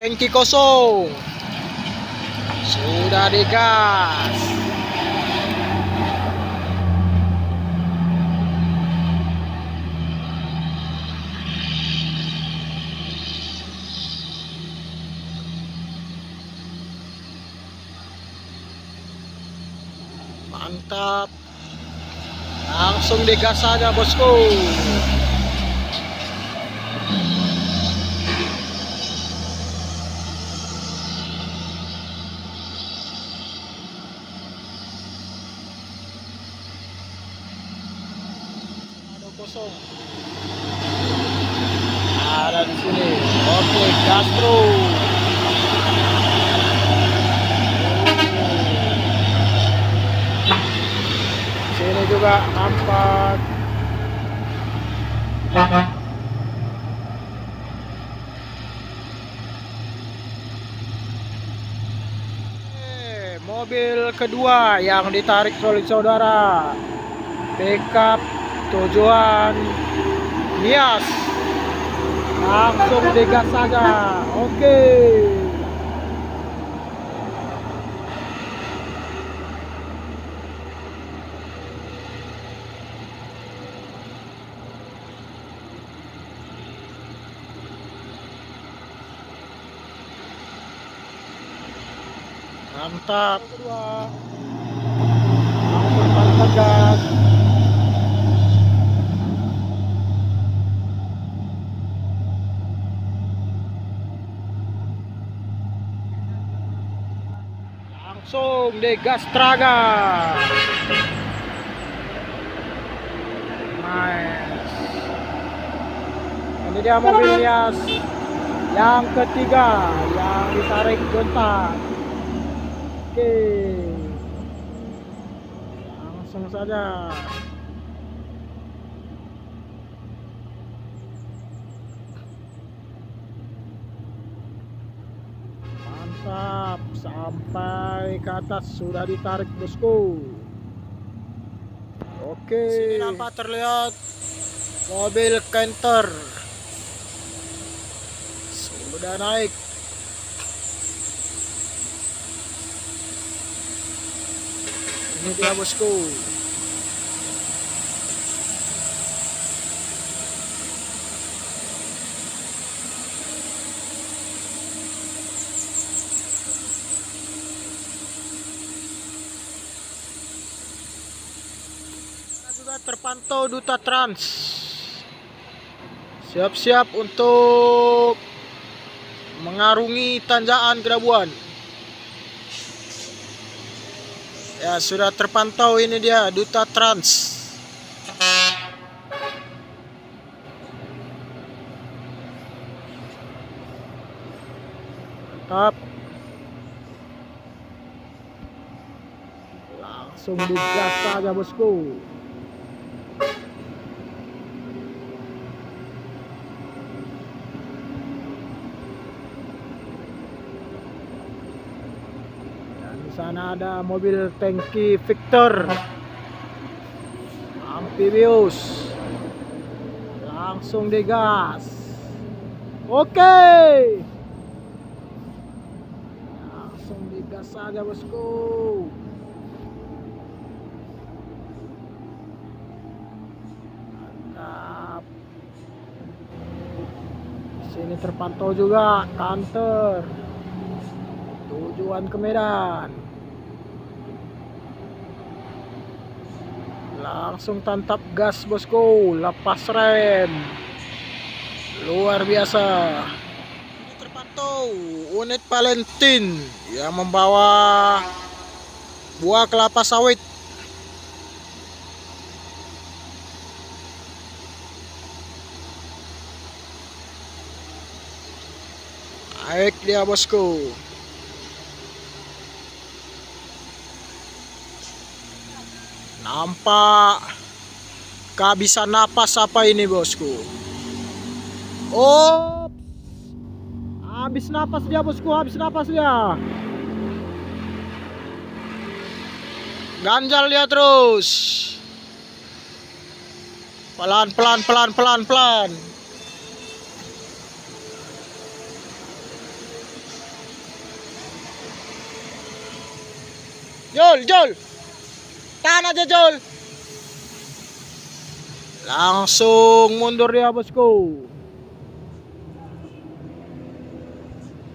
Tangki kosong. Sudah digas. Mantap. Langsung digas saja, bosku. Kosong. Ada di sini. Oke, gas terus. Sini juga nampak. Mobil kedua yang ditarik oleh saudara. Pickup tujuan Nias. Langsung digas saja. Oke. Mantap. Langsung tanpa gas. Langsung digas traga. Nice. Ini dia mobil Nias yang ketiga yang ditarik gontak. Oke, langsung saja. Mantap, sampai ke atas sudah ditarik, bosku. Oke, sini nampak terlihat mobil Canter sudah naik. Ini dia, bosku. Juga terpantau Duta Trans. Siap-siap untuk mengarungi tanjakan Kerabuan. Ya, sudah terpantau, ini dia Duta Trans. Mantap. Langsung digas saja, bosku. Sana ada mobil tangki Victor Amphibious. Langsung digas. Oke. Langsung digas saja, bosku. Mantap. Sini terpantau juga Canter tujuan ke Medan. Langsung tantap gas, bosku. Lepas rem. Luar biasa. Ini terpantau unit Valentine yang membawa buah kelapa sawit. Naik dia, bosku. Nampak kehabisan napas apa ini, bosku. Oh, habis napas dia, bosku. Habis napas dia. Ganjal dia terus. Pelan. Jol. Tahan aja, Jol. Langsung mundur dia, bosku.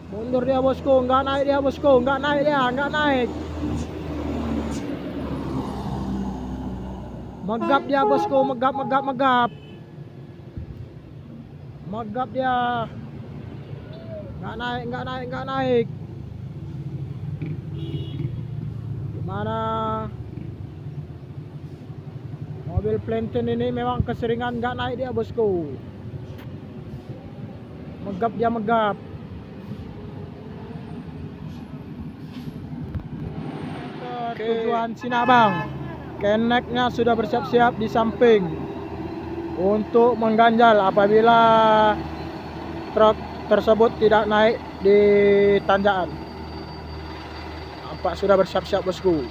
Mundur dia, bosku. Nggak naik dia, bosku. Nggak naik. Megap dia, bosku. Megap. Megap dia. Nggak naik. Gimana? Mobil Plantain ini memang keseringan nggak naik dia, bosku. Megap dia. Tujuan Sinabang. Keneknya sudah bersiap-siap di samping untuk mengganjal apabila truk tersebut tidak naik di tanjakan. Nampak sudah bersiap-siap, bosku.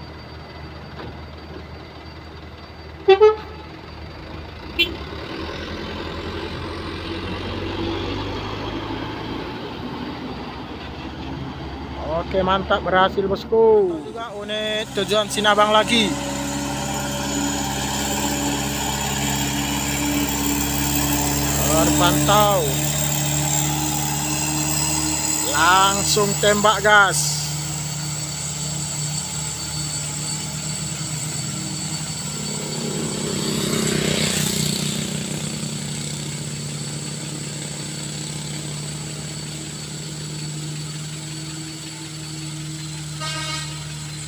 Oke, mantap, berhasil, bosku. Juga unit tujuan Sinabang lagi. Terpantau. Langsung tembak gas.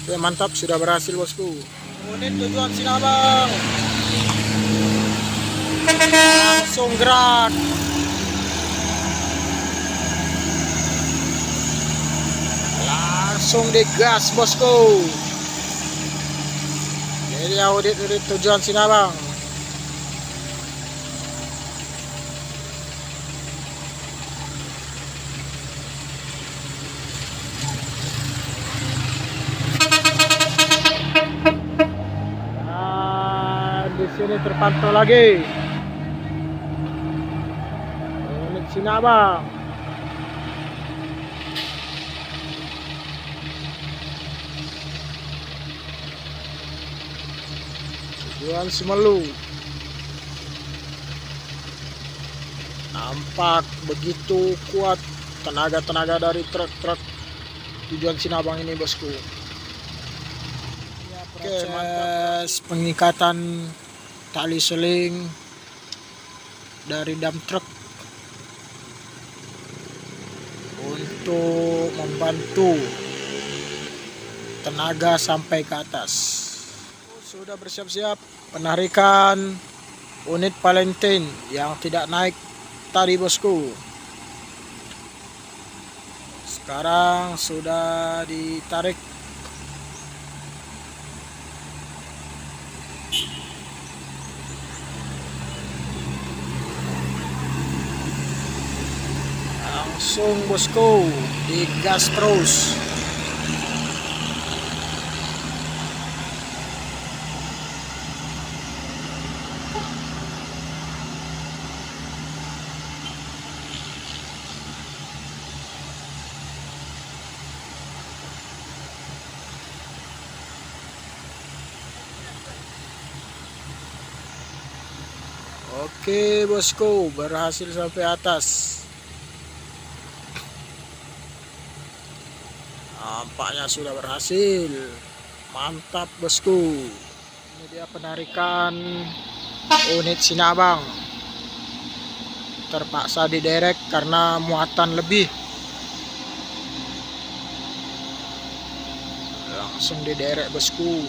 Oke, mantap, sudah berhasil, bosku. Unit tujuan Sinabang langsung gerak. Langsung digas, bosku. Ini dia unit tujuan Sinabang. Di sini terpantau lagi unit Sinabang. Tujuan Semelu. Nampak begitu kuat tenaga dari truk tujuan Sinabang ini, bosku. Proses pengikatan tali seling dari dam truk untuk membantu tenaga sampai ke atas. Sudah bersiap-siap penarikan unit Plantain yang tidak naik tadi, bosku. Sekarang sudah ditarik. Langsung, bosku, digas terus. Oke, bosku, berhasil sampai atas. Nampaknya sudah berhasil. Mantap, bosku. Ini dia penarikan unit Sinabang. Terpaksa diderek karena muatan lebih. Langsung diderek, bosku.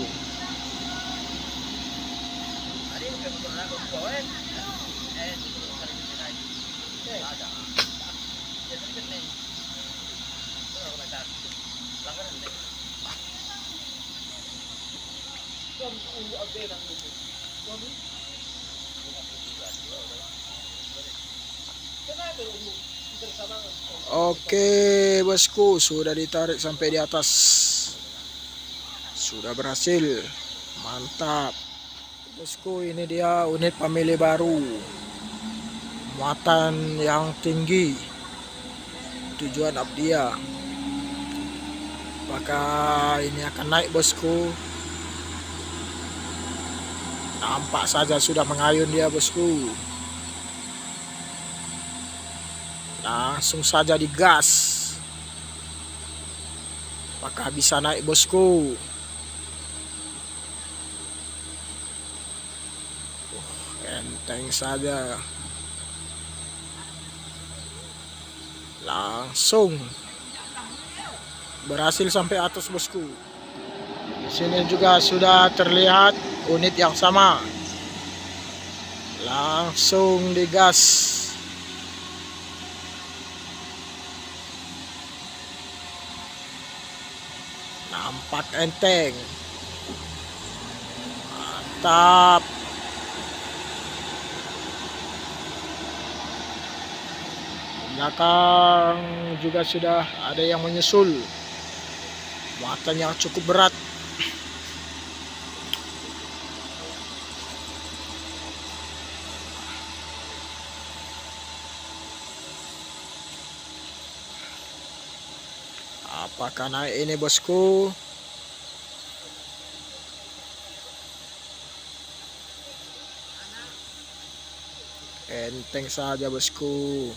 Oke, bosku, sudah ditarik sampai di atas. Sudah berhasil. Mantap, bosku. Ini dia unit family baru, muatan yang tinggi, tujuan Abdia. Apakah ini akan naik bosku? Nampak saja sudah mengayun dia bosku. Langsung saja digas. Apakah bisa naik bosku? Enteng saja. Langsung berhasil sampai atas bosku. Di sini juga sudah terlihat unit yang sama. Langsung digas. Nampak enteng. Mantap. Belakang juga sudah ada yang menyusul. Muatan yang cukup berat. Apakah naik ini bosku? Enteng saja bosku.